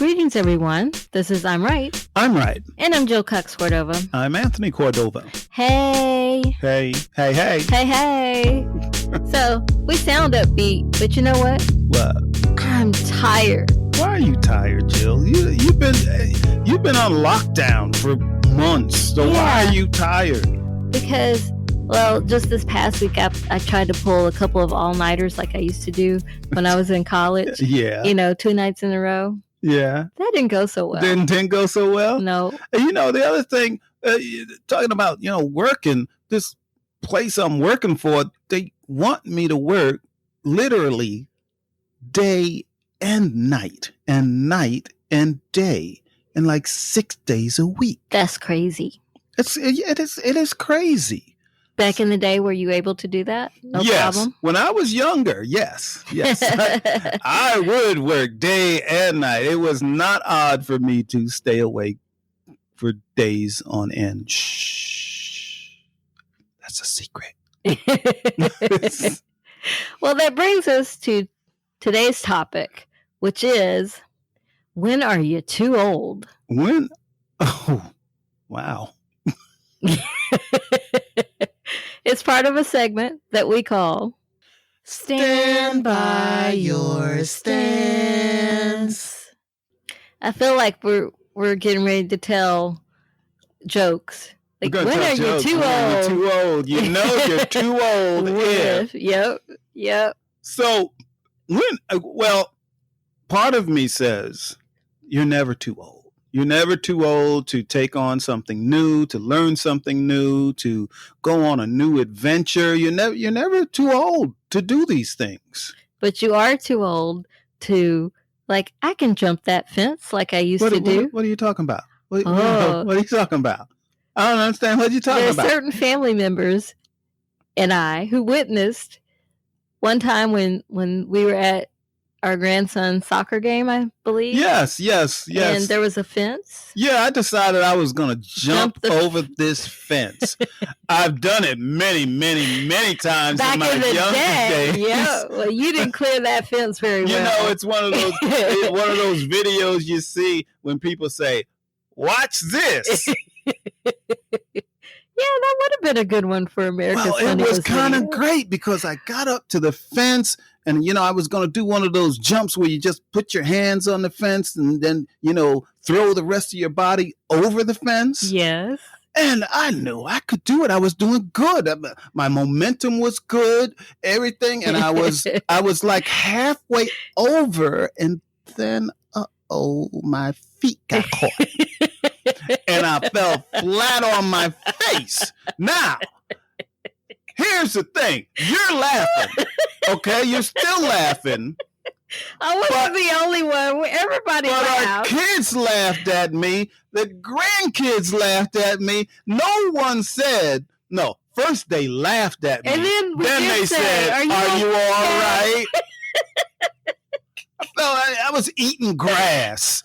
Greetings, everyone. This is I'm Right. I'm Right. And I'm Jill Cox Cordova. I'm Anthony Cordova. Hey. Hey. Hey. So, we sound upbeat, but you know what? What? I'm tired. Why are you tired, Jill? You've been on lockdown for months, so why are you tired? Because, well, just this past week, I tried to pull a couple of all-nighters like I used to do when I was in college. Yeah. 2 nights in a row. Yeah. That didn't go so well. Didn't go so well? No. The other thing, talking about, working, this place I'm working for, they want me to work literally day and night and day and like 6 days a week. That's crazy. It is crazy. Back in the day, were you able to do that? No problem? When I was younger, yes. I would work day and night. It was not odd for me to stay awake for days on end. Shh. That's a secret. Well, that brings us to today's topic, which is, when are you too old? When? Oh, wow. It's part of a segment that we call Stand by Your Stance. I feel like we're getting ready to tell jokes. Like, when are you too old? You're too old. You know you're too old. Yep. So, part of me says you're never too old. You're never too old to take on something new, to learn something new, to go on a new adventure. You're never too old to do these things. But you are too old to, like, I can jump that fence like I used to do. What are you talking about? What are you talking about? I don't understand what you're talking about. There are certain family members and I who witnessed one time when we were at our grandson's soccer game, I believe. Yes. And there was a fence. Yeah, I decided I was going to jump over this fence. I've done it many, many, many times back in my younger days. Yeah, well, you didn't clear that fence very well. It's one of those videos you see when people say, "Watch this." Yeah, that would have been a good one for America's Funniest Videos. It was kind of great because I got up to the fence and, I was going to do one of those jumps where you just put your hands on the fence and then, throw the rest of your body over the fence. Yes. And I knew I could do it. I was doing good. My momentum was good, everything. And I was like halfway over and then, my feet got caught. And I fell flat on my face. Now, here's the thing. You're laughing. Okay? You're still laughing. I wasn't the only one. Everybody laughed. Our kids laughed at me. The grandkids laughed at me. No one said, no. First, they laughed at me. And then they said, are you all right? I was eating grass.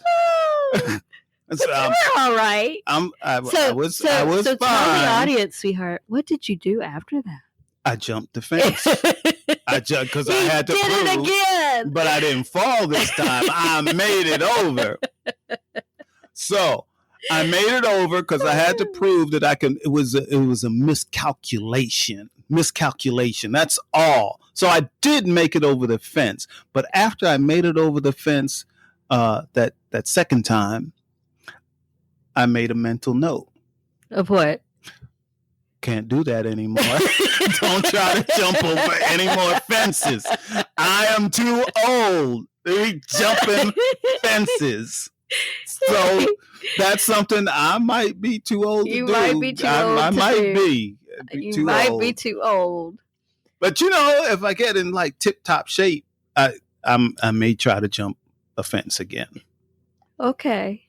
So, you were all right. I was fine. So tell the audience, sweetheart, what did you do after that? I jumped the fence. I jumped because I had to prove. It again. But I didn't fall this time. I made it over. So I made it over because I had to prove that I can. It was a miscalculation. That's all. So I did make it over the fence. But after I made it over the fence, that second time, I made a mental note. Of what? Can't do that anymore. Don't try to jump over any more fences. I am too old to be jumping fences. So that's something I might be too old to do. You might be too old. I might be. You might be too old. But if I get in like tip-top shape, I may try to jump a fence again. Okay.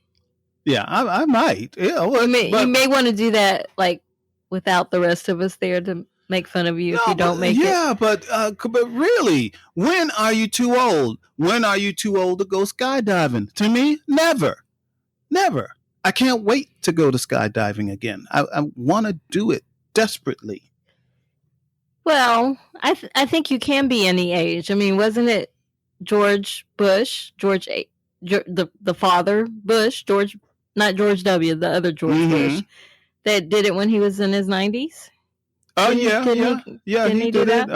Yeah, I might. Yeah, you may want to do that like without the rest of us there to make fun of you if you don't make it. Yeah, but really, when are you too old? When are you too old to go skydiving? To me, never. I can't wait to go to skydiving again. I want to do it desperately. Well, I think you can be any age. I mean, wasn't it George the father Bush, not George W, the other George Bush, that did it when he was in his 90s. Oh yeah, he did it.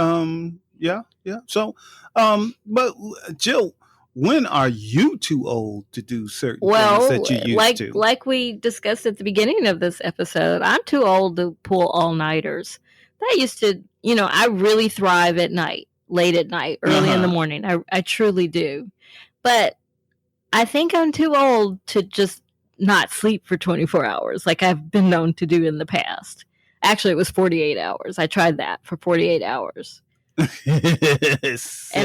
Yeah. So, but Jill, when are you too old to do certain things that you used to? Like we discussed at the beginning of this episode, I'm too old to pull all-nighters. That used to, I really thrive at night, late at night, early in the morning. I truly do. But I think I'm too old to just not sleep for 24 hours like I've been known to do in the past. Actually, it was 48 hours. I tried that for 48 hours. And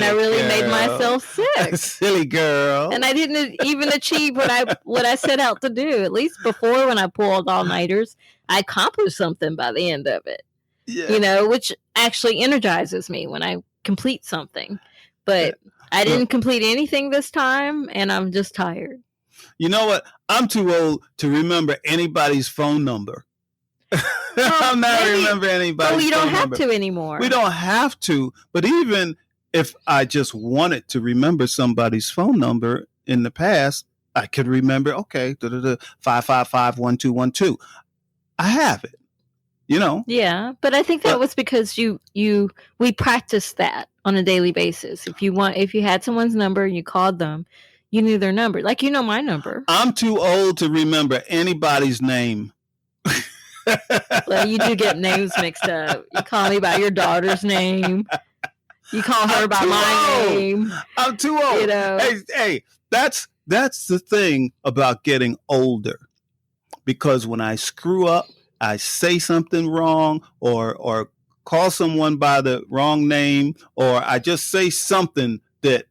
I really made myself sick. Silly girl. And I didn't even achieve what I set out to do. At least before, when I pulled all-nighters, I accomplished something by the end of it. Yeah. Which actually energizes me when I complete something. But I didn't complete anything this time, and I'm just tired. You know what? I'm too old to remember anybody's phone number. I'm not remembering anybody's phone number. We don't have to anymore. We don't have to. But even if I just wanted to remember somebody's phone number in the past, I could remember, okay, 555-1212. I have it. Yeah, but I think that was because we practiced that on a daily basis. If you had someone's number and you called them, you knew their number. Like, my number. I'm too old to remember anybody's name. Well, you do get names mixed up. You call me by your daughter's name. You call her by my name. I'm too old. Hey, that's the thing about getting older. Because when I screw up, I say something wrong or call someone by the wrong name, or I just say something that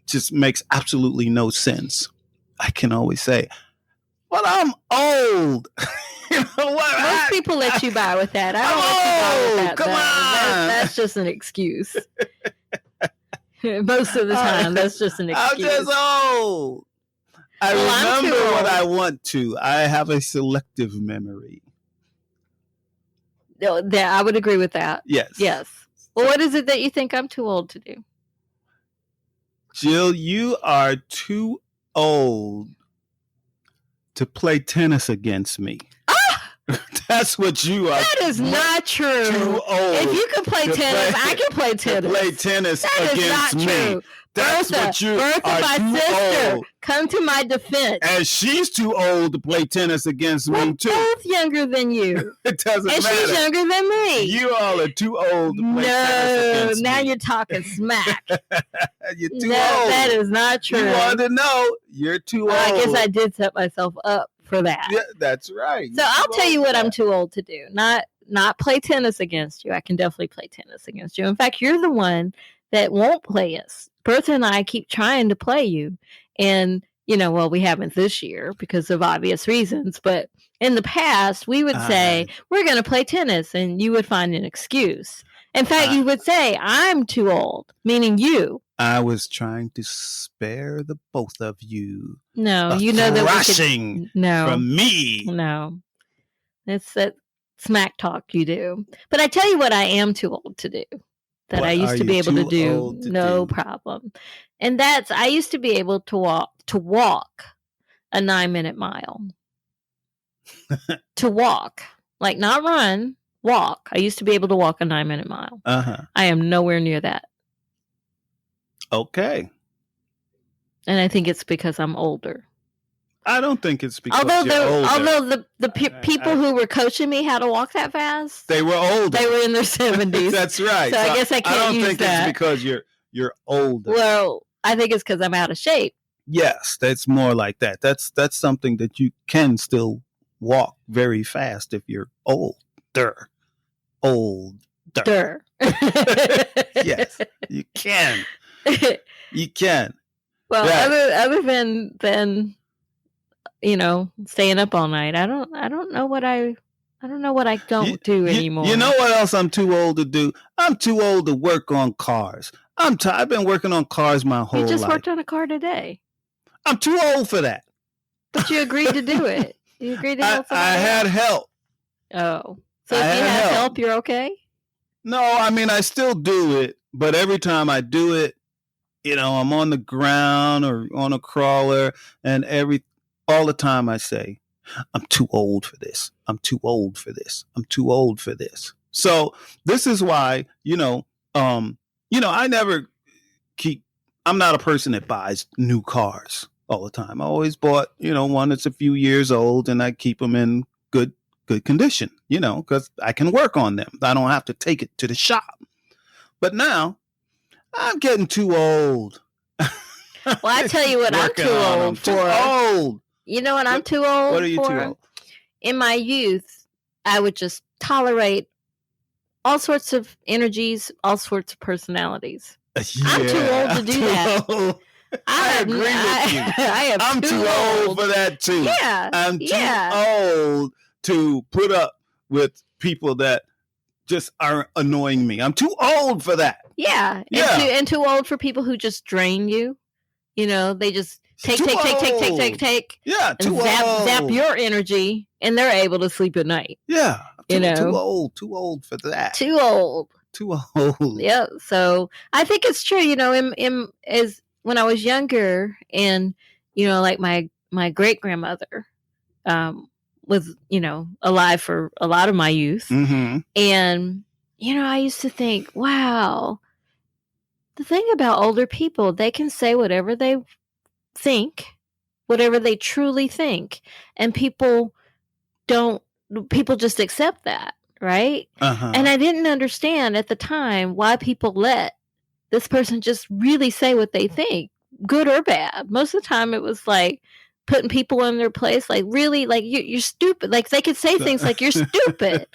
just makes absolutely no sense, I can always say, well, I'm old. Most people let you by with that. I don't let you by with that. Come on. That's just an excuse. Most of the time, that's just an excuse. I'm just old. I remember what I want to. I have a selective memory. I would agree with that. Yes. Well, what is it that you think I'm too old to do? Jill, you are too old to play tennis against me. That's what you are. That is not true. Too old. If you can play tennis, I can play tennis. Play tennis that against is not me. True. That's what you Bertha, are my too sister, old. come to my defense. And she's too old to play tennis against me too. We're both younger than you. It doesn't and matter. And she's younger than me. You all are too old to play tennis against now me. You're talking smack. You're too old. That is not true. You wanted to know. You're too old. I guess I did set myself up for that. Yeah, that's right. So I'll tell you what I'm too old to do. Not play tennis against you. I can definitely play tennis against you. In fact, you're the one that won't play us. Bertha and I keep trying to play you. And, we haven't this year because of obvious reasons. But in the past, we would say, we're going to play tennis. And you would find an excuse. In fact, you would say, I'm too old, meaning you. I was trying to spare the both of you. No, you know that we could, from me. No, it's that smack talk you do. But I tell you what, I am too old to do. That I used to be able to do, no problem. And I used to be able to walk a 9-minute mile. To walk, like not run, walk. I used to be able to walk a 9-minute mile. I am nowhere near that. Okay. And I think it's because I'm older. I don't think it's because you're older. Although the people who were coaching me how to walk that fast, they were older. They were in their 70s. That's right. So I guess I can't use that. I don't think it's because you're older. Well, I think it's because I'm out of shape. Yes, that's more like that. That's something that you can still walk very fast if you're older. Yes, you can. You can. Well, other than staying up all night, I don't know what I don't do anymore. You know what else I'm too old to do? I'm too old to work on cars. I've been working on cars my whole life. You just worked on a car today. I'm too old for that. But you agreed to do it. You agreed to help somebody I had help. Oh. So if you had help, you're okay? No, I mean, I still do it. But every time I do it, I'm on the ground or on a crawler, and all the time I say, I'm too old for this. I'm too old for this. I'm too old for this. So this is why, I never I'm not a person that buys new cars all the time. I always bought, one that's a few years old, and I keep them in good condition, because I can work on them. I don't have to take it to the shop. But now I'm getting too old. Well, I tell you what, I'm too old for. Too old. You know what I'm too old for? What are you too old? In my youth, I would just tolerate all sorts of energies, all sorts of personalities. Yeah, I'm too old to do that. Old. I agree with you. I'm too old for that too. Yeah. I'm too old to put up with people that just are annoying me. I'm too old for that. Yeah. And too old for people who just drain you. They just take. Yeah, and zap your energy, and they're able to sleep at night. Yeah. Too old for that. Too old. Yeah. So I think it's true, as when I was younger, and, like my great grandmother was, alive for a lot of my youth. Mm-hmm. And, I used to think, wow, the thing about older people, they can say whatever they think, whatever they truly think. And people just accept that. Right. Uh-huh. And I didn't understand at the time why people let this person just really say what they think, good or bad. Most of the time it was like putting people in their place, like, really, like, you're stupid. Like, they could say things like, you're stupid,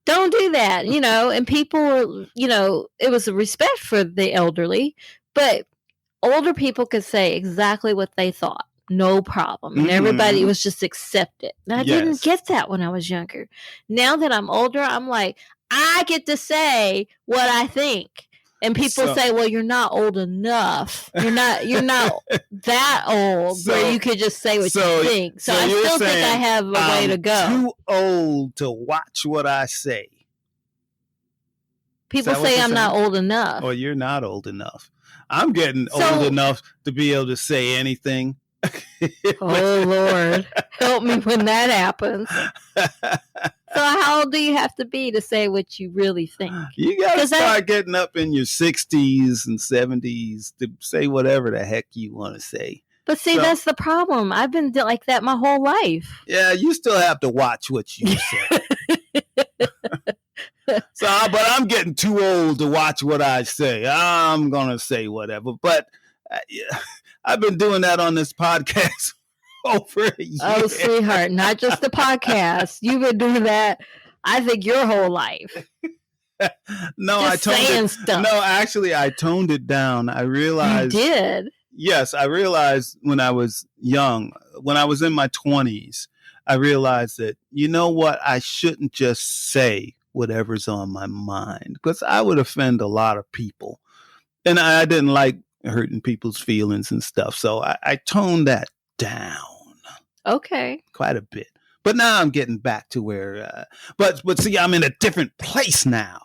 don't do that, and people were, it was a respect for the elderly, but older people could say exactly what they thought. No problem. And everybody was just accepted. And I didn't get that when I was younger. Now that I'm older, I'm like, I get to say what I think. And people say, well, you're not old enough. You're not that old where you could just say what you think. So I still think I have a way to go. Too old to watch what I say. People say I'm not old enough. Or you're not old enough. I'm getting old enough to be able to say anything. Oh, Lord. Help me when that happens. So how old do you have to be to say what you really think? You got to start getting up in your 60s and 70s to say whatever the heck you want to say. But see, that's the problem. I've been like that my whole life. Yeah, you still have to watch what you say. But I'm getting too old to watch what I say. I'm going to say whatever. But I've been doing that on this podcast over a year. Oh, sweetheart, not just the podcast. You've been doing that, I think, your whole life. No, just I toned it down. I realized. You did? Yes, I realized when I was young, when I was in my 20s, I realized that, you know what, I shouldn't just say whatever's on my mind, because I would offend a lot of people. And I didn't like hurting people's feelings and stuff. So I toned that down. Okay. Quite a bit. But now I'm getting back to where, but see, I'm in a different place now.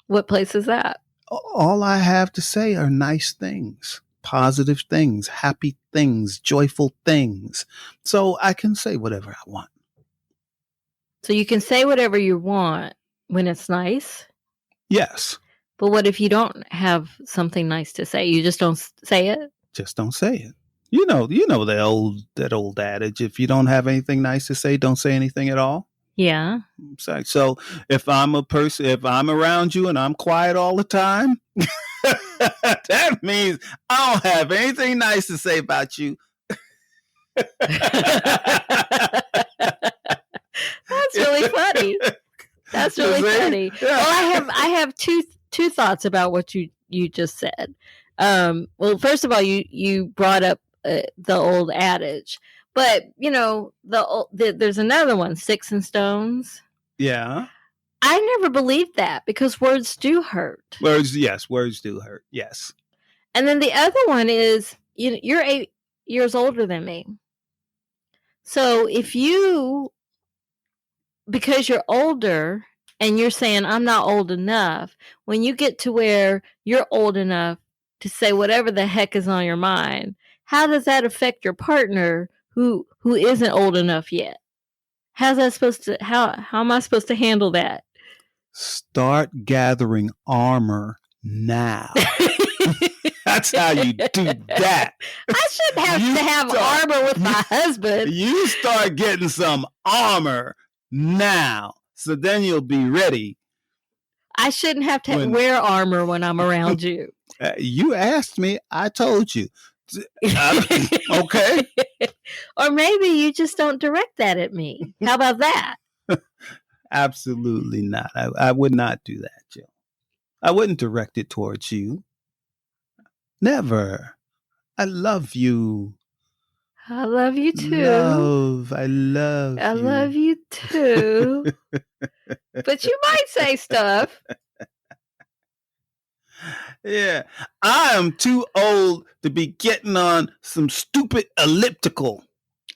What place is that? All I have to say are nice things, positive things, happy things, joyful things. So I can say whatever I want. So you can say whatever you want when it's nice? Yes. But what if you don't have something nice to say? You just don't say it? Just don't say it. You know that old adage, if you don't have anything nice to say, don't say anything at all. Yeah. So if I'm around you and I'm quiet all the time, that means I don't have anything nice to say about you. That's really funny. That's really funny. Yeah. Well, I have two thoughts about what you just said. Well, first of all, you brought up the old adage, but there's another one, sticks and stones. Yeah. I never believed that, because words do hurt. Words do hurt. Yes. And then the other one is, you're 8 years older than me. So if because you're older and you're saying I'm not old enough, when you get to where you're old enough to say whatever the heck is on your mind, how does that affect your partner who isn't old enough yet? How's that supposed to? How am I supposed to handle that? Start gathering armor now. That's how you do that. I shouldn't have to have armor with my husband. You start getting some armor now, so then you'll be ready. I shouldn't have to wear armor when I'm around you. You asked me, I told you. Okay. Or maybe you just don't direct that at me. How about that? Absolutely not. I would not do that, Jill. I wouldn't direct it towards you. Never. I love you. I love you too. I love you. I love you too. But you might say stuff. Yeah. I am too old to be getting on some stupid elliptical.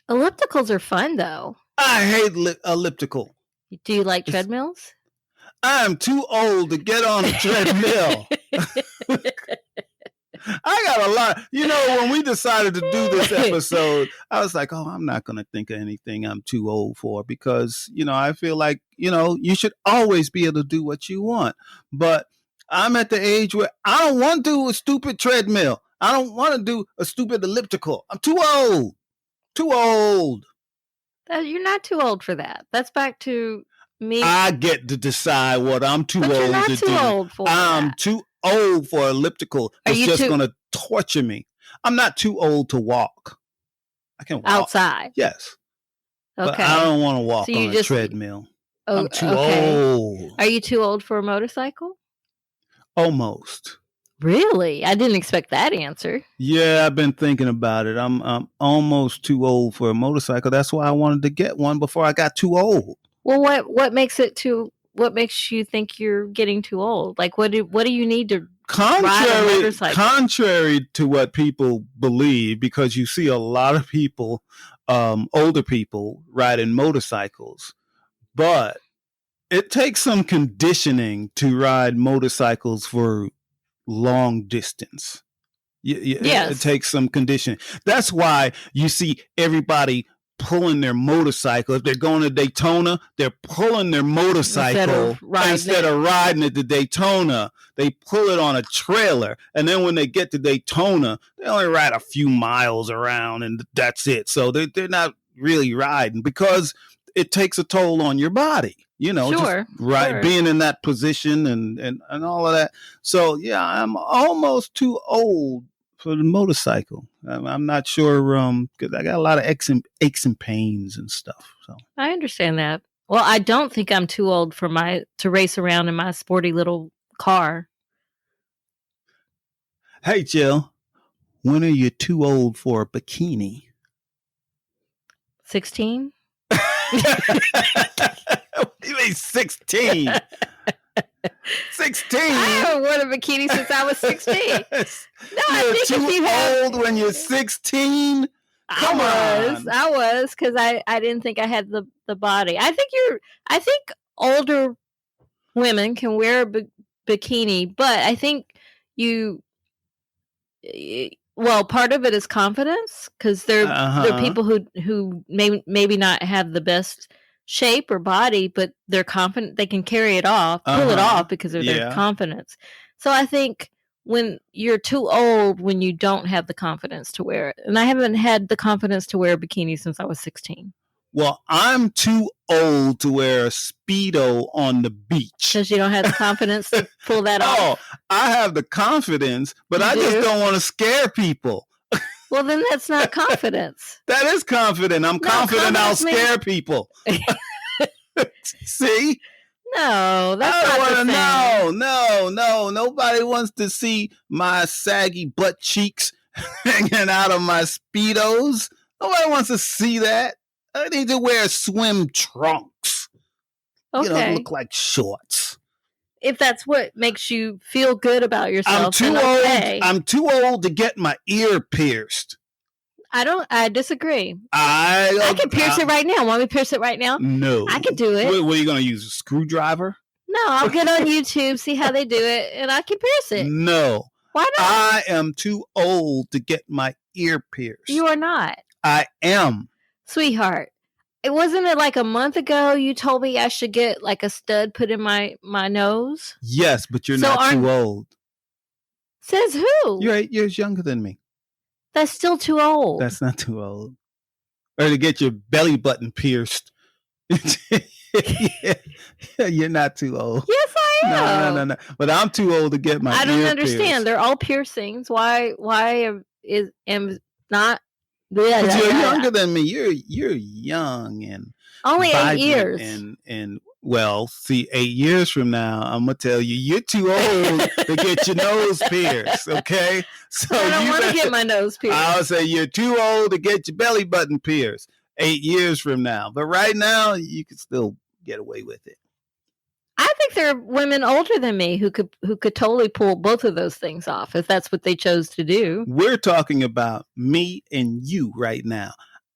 Ellipticals are fun, though. I hate elliptical. Do you like treadmills? I am too old to get on a treadmill. I got a lot. You know, when we decided to do this episode, I was like, oh, I'm not going to think of anything I'm too old for because, you know, I feel like, you know, you should always be able to do what you want. But I'm at the age where I don't want to do a stupid treadmill. I don't want to do a stupid elliptical. I'm too old. Too old. You're not too old for that. That's back to me. I get to decide what I'm too old to do. You're not too old for I'm that. too old for elliptical. It's just going to torture me. I'm not too old to walk. I can walk. Outside? Yes. Okay. But I don't want to walk on a treadmill. I'm too old. Are you too old for a motorcycle? Almost. Really? I didn't expect that answer. Yeah, I've been thinking about it. I'm almost too old for a motorcycle. That's why I wanted to get one before I got too old. Well, what makes you think you're getting too old? Like, what do you need to ride a motorcycle? Contrary to what people believe, because you see a lot of people, older people, riding motorcycles, but it takes some conditioning to ride motorcycles for long distance. Yes. It takes some conditioning. That's why you see everybody pulling their motorcycle. If they're going to Daytona, they're pulling their motorcycle instead of riding it to Daytona. They pull it on a trailer, and then when they get to Daytona, they only ride a few miles around, and that's it. So they're not really riding because it takes a toll on your body. You know, being in that position and all of that. So yeah, I'm almost too old for the motorcycle. I'm not sure because I got a lot of aches and pains and stuff. So I understand that. Well, I don't think I'm too old for to race around in my sporty little car. Hey, Jill, when are you too old for a bikini? 16. You mean 16? 16? I haven't worn a bikini since I was 16. No, you're too old when you're 16? I was because I didn't think I had the body. I think older women can wear a bikini, but I think part of it is confidence because there are people who maybe not have the best shape or body, but they're confident they can carry it off, pull it off because of their confidence. So I think when you're too old, when you don't have the confidence to wear it, and I haven't had the confidence to wear a bikini since I was 16. Well, I'm too old to wear a Speedo on the beach. Because you don't have the confidence to pull that off? Oh, I have the confidence, but I just don't want to scare people. Well, then that's not confidence. That is confident. I'm confident I'll scare people. See? No, that's not the same. No. Nobody wants to see my saggy butt cheeks hanging out of my Speedos. Nobody wants to see that. I need to wear swim trunks. Okay. You know, look like shorts. If that's what makes you feel good about yourself, I'm too old to get my ear pierced. I disagree. I can pierce it right now. Want me to pierce it right now? No. I can do it. What are you going to use? A screwdriver? No, I'll get on YouTube, see how they do it, and I can pierce it. No. Why not? I am too old to get my ear pierced. You are not. I am. Sweetheart, wasn't it like a month ago you told me I should get like a stud put in my nose? Yes, but you're not too old. Says who? You're 8 years younger than me. That's still too old. That's not too old. Or to get your belly button pierced. You're not too old. Yes, I am. No. But I'm too old to get my ear pierced. I don't understand. They're all piercings. Why am not? Because you're younger than me. You're young and only 8 years. And well, see, 8 years from now, I'm gonna tell you, you're too old to get your nose pierced. Okay, so I don't want to get my nose pierced. I'll say you're too old to get your belly button pierced 8 years from now. But right now, you can still get away with it. I think there are women older than me who could totally pull both of those things off if that's what they chose to do. We're talking about me and you right now.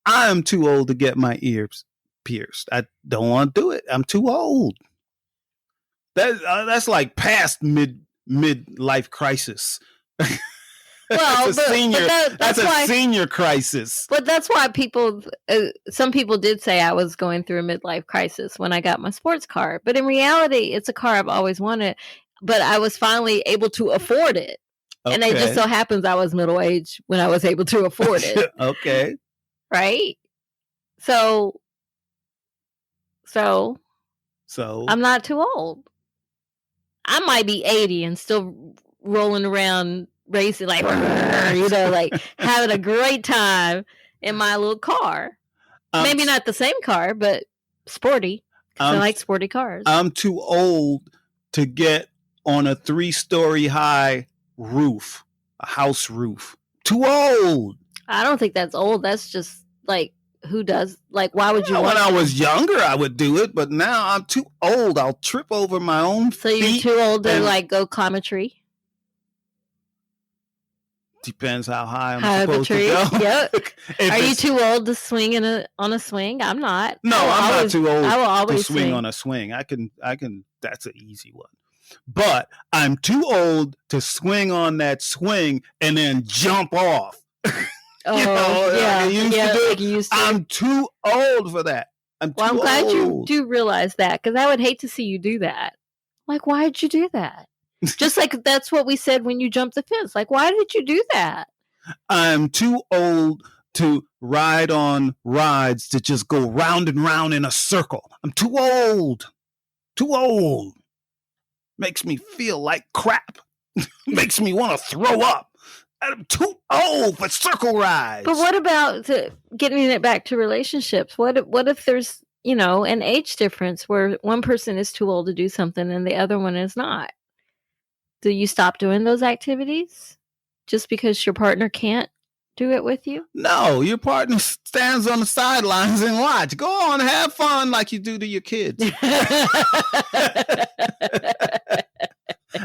I'm too old to get my ears pierced. I don't want to do it. I'm too old. That's like past mid-life crisis. Well, that's a senior crisis. But that's why some people did say I was going through a midlife crisis when I got my sports car. But in reality, it's a car I've always wanted. But I was finally able to afford it. Okay. And it just so happens I was middle-aged when I was able to afford it. Okay. Right? So I'm not too old. I might be 80 and still rolling around racing like having a great time in my little car. Maybe not the same car, but sporty. I like sporty cars. I'm too old to get on a 3-story high roof, a house roof. Too old. I don't think that's old. That's just like, who does? Like, why would you want when I was younger, I would do it, but now I'm too old. I'll trip over my own feet. So you're too old to like go climb a tree? Depends how high I'm supposed to go. Yep. Are you too old to swing on a swing? I'm not. No, I'm not too old I will always to swing on a swing. I can. That's an easy one. But I'm too old to swing on that swing and then jump off. I'm too old for that. I'm glad you do realize that, because I would hate to see you do that. Like, why did you do that? Just like that's what we said when you jumped the fence. Like, why did you do that? I'm too old to ride on rides that just go round and round in a circle. I'm too old. Too old. Makes me feel like crap. Makes me want to throw up. I'm too old for circle rides. But what about getting it back to relationships? What if there's, an age difference where one person is too old to do something and the other one is not? Do you stop doing those activities just because your partner can't do it with you? No, your partner stands on the sidelines and watch. Go on, have fun like you do to your kids.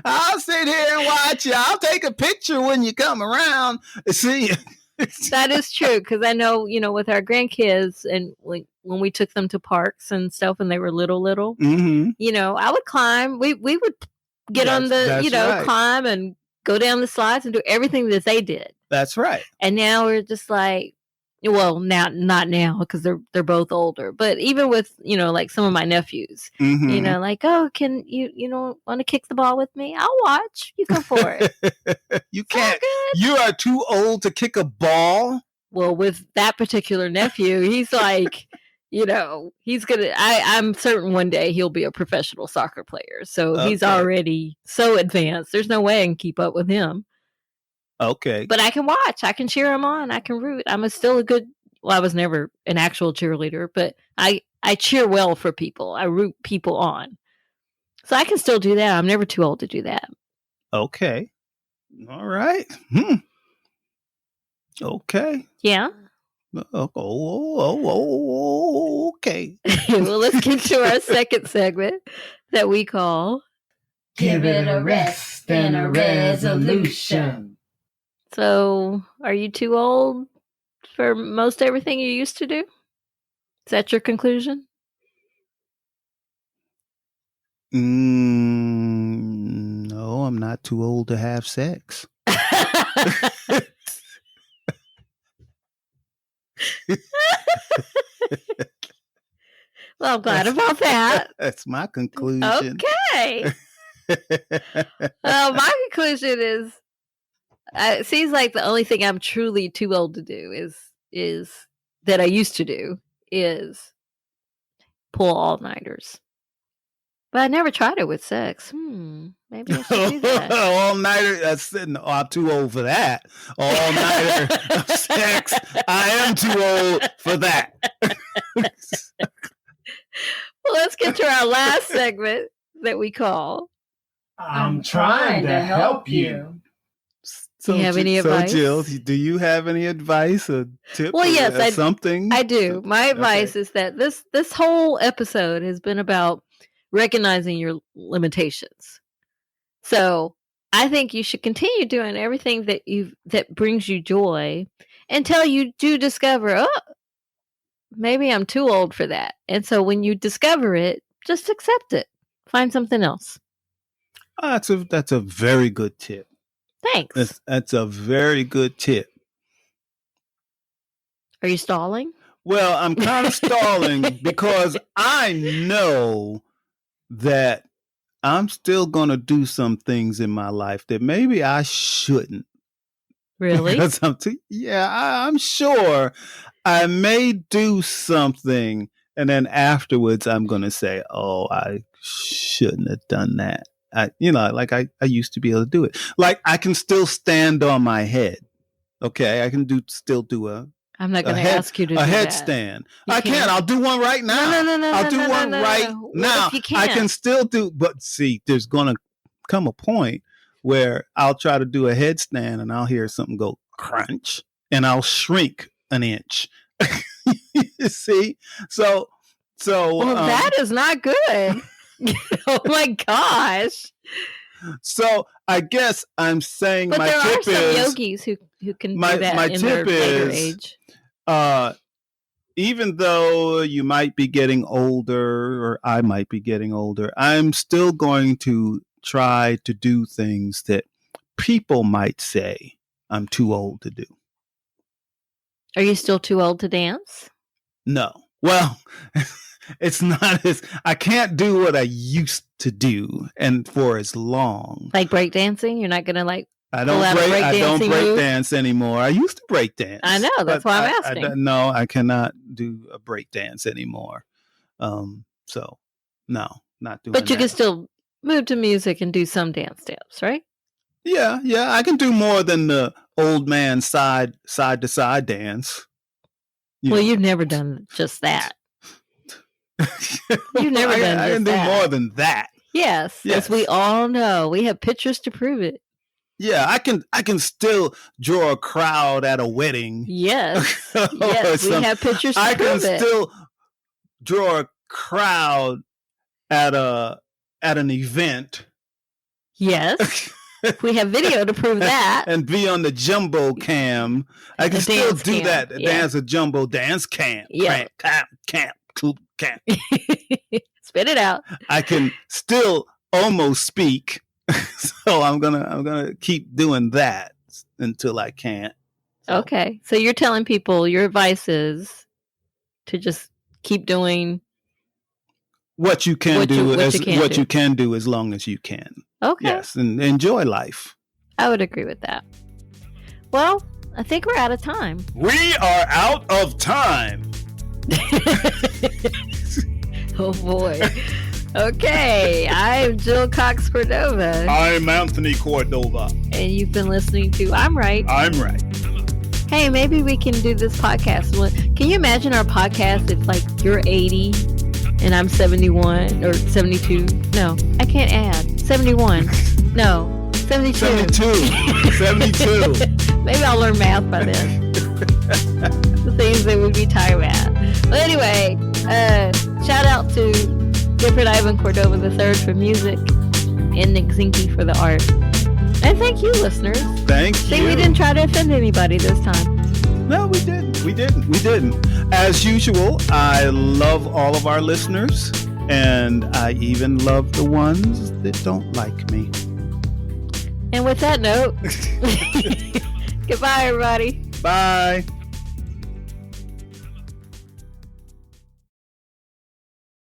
I'll sit here and watch you. I'll take a picture when you come around and see you. That is true, because I know, with our grandkids and when we took them to parks and stuff when they were little, mm-hmm. I would climb. We would get on the, right. Climb and go down the slides and do everything that they did. That's right. And now we're just like, well, not now because they're both older, but even with, like some of my nephews, mm-hmm. Like, oh, can you want to kick the ball with me? I'll watch. You go for it. You can't. You are too old to kick a ball. Well, with that particular nephew, he's like, he's going to, I'm certain one day he'll be a professional soccer player. So he's already so advanced. There's no way I can keep up with him. Okay. But I can watch. I can cheer him on. I can root. I was never an actual cheerleader, but I cheer well for people. I root people on. So I can still do that. I'm never too old to do that. Okay. All right. Okay. Yeah. Okay. Well, let's get to our second segment that we call Give It a Rest and a Resolution. So, are you too old for most everything you used to do? Is that your conclusion? No, I'm not too old to have sex. Well, I'm glad about that. That's my conclusion. Okay. My conclusion is, it seems like the only thing I'm truly too old to do is that I used to do is pull all-nighters. But I never tried it with sex. Maybe I should do that. All-nighter, I'm too old for that. All-nighter of sex, I am too old for that. Well, let's get to our last segment that we call I'm trying to help you. Do you have any advice? So, Jill, do you have any advice or tip? Well, yes, something. I do. My advice is that this whole episode has been about recognizing your limitations. So I think you should continue doing everything that brings you joy until you do discover, maybe I'm too old for that. And so when you discover it, just accept it. Find something else. That's a very good tip. Thanks. That's a very good tip. Are you stalling? Well, I'm kind of stalling because I know that I'm still going to do some things in my life that maybe I shouldn't. Really? I'm sure I may do something, and then afterwards I'm going to say, "Oh, I shouldn't have done that." I used to be able to do it. Like I can still stand on my head. Okay, I can still do a. I'm not going to ask you to do a that. headstand. I can. I'll do one right now. No. I'll do one right now. If you can't? I can still do, but see, there's going to come a point where I'll try to do a headstand and I'll hear something go crunch and I'll shrink an inch. You see? So that is not good. Oh my gosh. So I guess I'm saying but my there tip are some is yogis who can do that in their later age. Even though you might be getting older or I might be getting older, I'm still going to try to do things that people might say I'm too old to do. Are you still too old to dance? No. Well, it's not I can't do what I used to do and for as long. Like breakdancing? You're not going to I don't break dance anymore. I used to break dance. I know. That's why I'm asking. No, I cannot do a break dance anymore. So no, not doing that. But you can still move to music and do some dance steps, right? Yeah. I can do more than the old man side to side dance. You've never done just that. You've never done just that. I can do more than that. Yes, as we all know. We have pictures to prove it. Yeah, I can still draw a crowd at a wedding. Yes. Yes, we have pictures to prove it. I can still draw a crowd at an event. Yes. We have video to prove that. And be on the jumbo cam. I can still do that. Dance a jumbo dance cam. Yeah. Camp. Spit it out. I can still almost speak. So I'm gonna keep doing that until I can't. So. Okay. So you're telling people your advice is to just keep doing what you can do as long as you can. Okay. Yes, and enjoy life. I would agree with that. Well, I think we're out of time. We are out of time. Oh boy. Okay, I'm Jill Cox Cordova. I'm Anthony Cordova. And you've been listening to I'm Right. I'm Right. Hey, maybe we can do this podcast. Can you imagine our podcast if like you're 80 and I'm 71 or 72? No, I can't add. 71. No, 72. 72. Maybe I'll learn math by then. The things that we'd be tired at. Well, anyway, shout out to Gifford Ivan Cordova III for music and Nick Zinke for the art. And thank you, listeners. Thank you. See, we didn't try to offend anybody this time. No, we didn't. As usual, I love all of our listeners, and I even love the ones that don't like me. And with that note, goodbye, everybody. Bye.